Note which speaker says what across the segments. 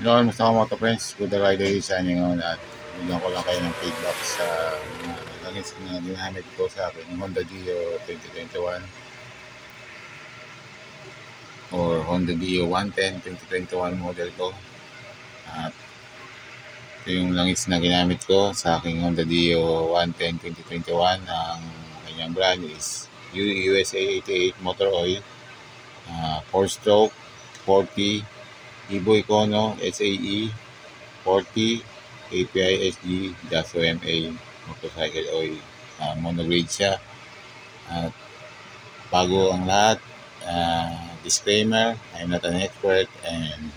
Speaker 1: Hello, musta ka mga friends? Good rider sa inyo ngayon at bigyan ko lang kayo ng feedback sa mga langis na ginamit ko sa aking Honda Dio 2021 or Honda Dio 110 2021 model ko. At ito yung langis na ginamit ko sa aking Honda Dio 110 2021. Ang kanyang brand is USA 88 Motor Oil, 4-stroke, 40, Evo Econo, SAE, 40, API SG, Jaso MA, motorcycle oil. Monograde siya. At bago ang lahat, disclaimer, I'm not an expert and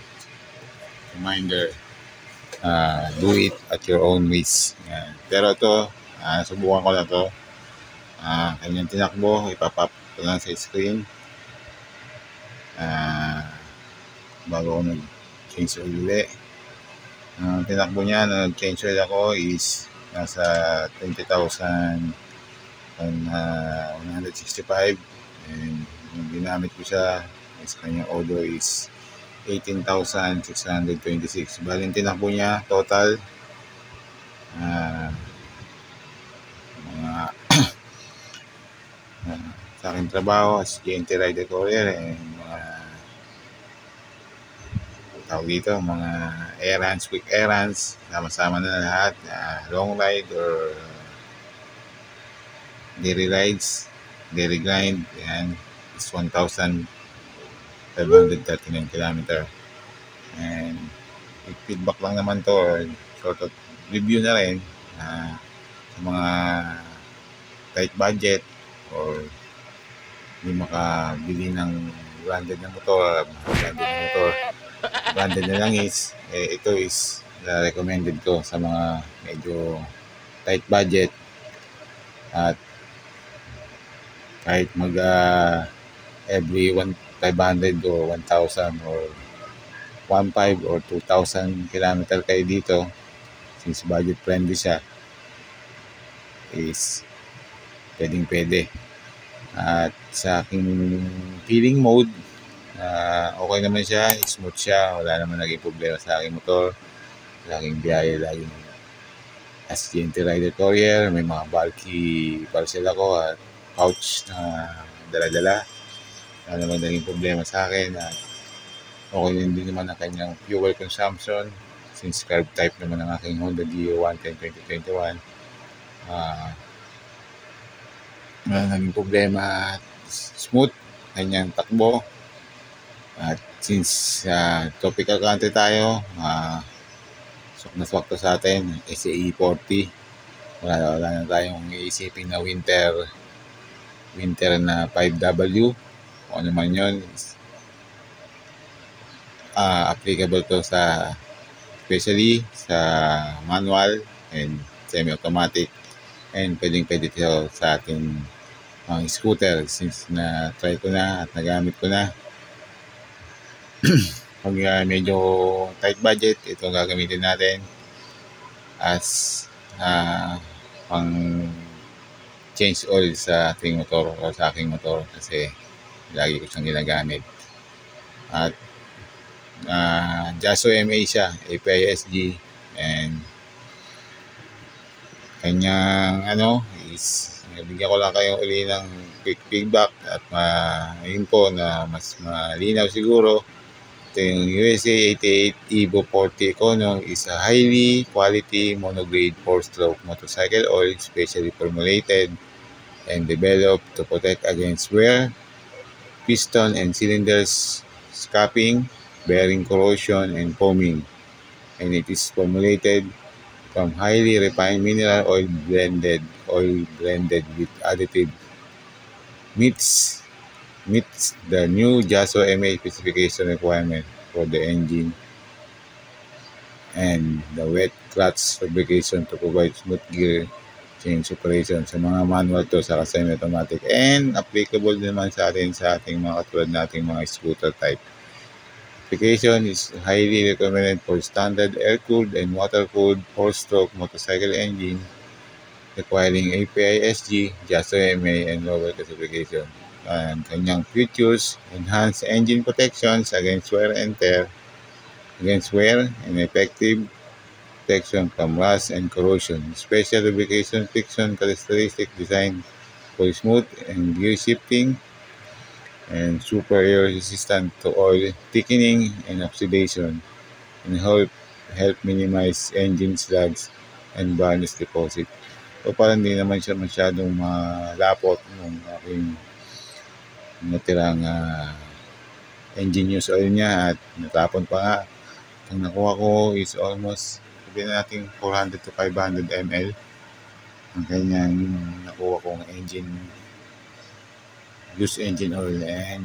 Speaker 1: reminder, do it at your own risk. Pero ito, subukan ko na to. Kanyang tinakbo, ipapap ko lang sa screen. Bago ako nag-change oil ulit. Tinakbo niya na nag-change oil ako is nasa 20,165 and yung ginamit ko siya is kanyang odor is 18,626. Bali tinakbo niya total mga sa aking trabaho as GNT Rider Courier and mga tawag dito, mga errands, quick errands, sama-sama na lahat, long ride or daily rides, daily grind, yan is 1,539 kilometer. And feedback lang naman to, or sort of review na rin sa mga tight budget or hindi makabili ng branded na motor, branded na langis, ito is recommended ko sa mga medyo tight budget at kahit mag every 500 or 1,000 or 1,500 or 2,000 kilometer kayo dito, since budget friendly siya, is pwede. At sa aking feeling mode, okay naman siya, smooth siya, wala naman naging problema sa aking motor, laging biyahe, laging as GNT Rider Courier, may mga bulky parcel ako at pouch na dala-dala, wala naman naging problema sa akin. At okay din naman ang kanyang fuel consumption since carb type naman ang aking Honda Dio 110 2021. Wala naging problema, smooth kanyang takbo. At since tropical country tayo, swak to sa atin, SAE 40, wala na tayong iisipin na winter na 5W o ano man yun. Applicable to sa especially sa manual and semi-automatic, and pwede ito sa ating scooter since na try ko na at nagamit ko na. Pag medyo tight budget, ito gagamitin natin as pang change oil sa ating motor o sa aking motor kasi lagi ko siyang ginagamit. At Jaso MA siya, API SG, and kanyang is bigyan ko lang kayo uli ng quick feedback at yun po na mas malinaw siguro. Ito yung USA 88 Evo 40 Econo is a highly quality monograde 4-stroke motorcycle oil specially formulated and developed to protect against wear, piston and cylinders scapping, bearing corrosion and foaming, and it is formulated from highly refined mineral oil blended with additive, meets the new Jaso MA specification requirement for the engine and the wet clutch lubrication to provide smooth gear change operation sa mga manual to sa semi-automatic, and applicable naman sa ating mga katulad nating mga scooter type. Application is highly recommended for standard air-cooled and water-cooled 4-stroke motorcycle engine requiring API SG, Jaso MA, and lower classification. And kanyang features, enhanced engine protections against wear and tear, against wear and effective protection from rust and corrosion. Special lubrication friction characteristic design for smooth and gear shifting and super air resistant to oil thickening and oxidation and help minimize engine slugs and varnish deposit. So parang hindi naman siya masyadong malapot nung aking natirang engine use oil niya at natapon pa nga. Ang nakuha ko is almost sabihin natin 400 to 500 ml ang kanyang nakuha kong used engine oil, and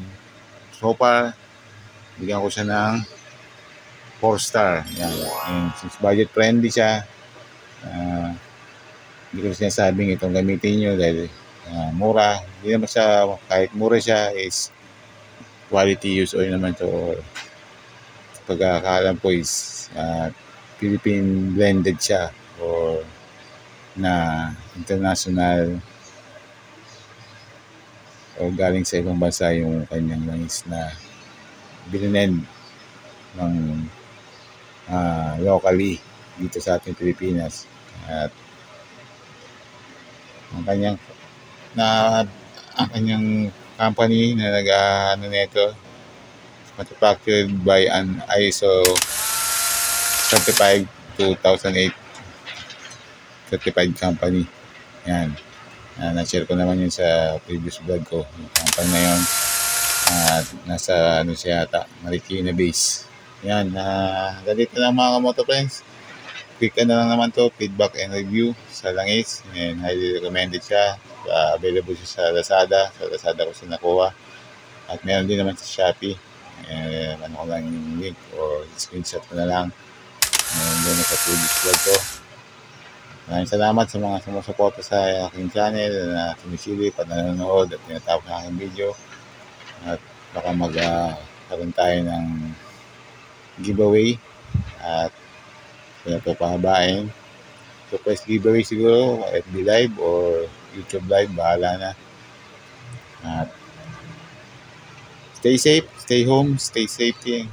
Speaker 1: so far bigyan ko siya ng 4 star. Yan. And since budget friendly siya, hindi ko sinasabing itong gamitin nyo dahil mura. Hindi naman siya, kahit mura siya, is quality use oil naman to. Pagkakaalam ko is Philippine blended siya or na international o galing sa ibang bansa yung kanyang langis na binenend ng locally dito sa ating Pilipinas. At ang kanyang company na nag-ano nito, manufactured by an ISO certified 2008 certified company. Yan. Na-share ko naman yun sa previous vlog ko. Yung company na yun. Nasa ano siya yata, Marikina base. Yan. Ganito lang mga kamoto friends. Quick na lang naman to, feedback and review sa langis. And highly recommended siya. Available siya sa Lazada. Sa Lazada ko siya nakuha. At meron din naman sa Shopee. Ano ko lang yung link or screenshot ko na lang. Doon sa previous vlog ko. Maraming salamat sa mga sumusuporta sa aking channel na sumisilip at nanonood at tinatapos ng aking video. At baka magkaroon tayo ng giveaway at kaya ito pahabain. So press giveaway siguro, FB Live or YouTube Live, bahala na. At stay safe, stay home, stay safety,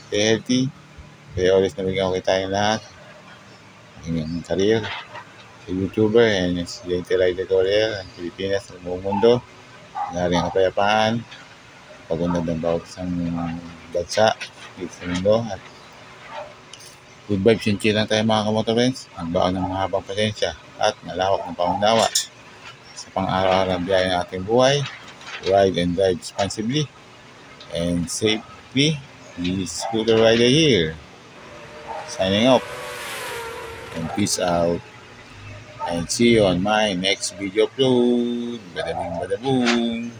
Speaker 1: stay healthy. Kaya always nabigyan ko tayong lahat. Aking career sa YouTuber and Accidente Rider Courier ng Pilipinas sa buong mundo. Galing kapayapaan, pagundad ng bawat isang bansa dito sa mundo. At good vibes and chill lang tayo mga kamotor friends. Magbaon ng mahabang pasensya at malawak ng pangunawa sa pang-araw-araw biyahe ng ating buhay. Ride and drive responsibly and safely. This Scooter Rider here. Signing off. And peace out. And see you on my next video upload. Bada bing, bada boom.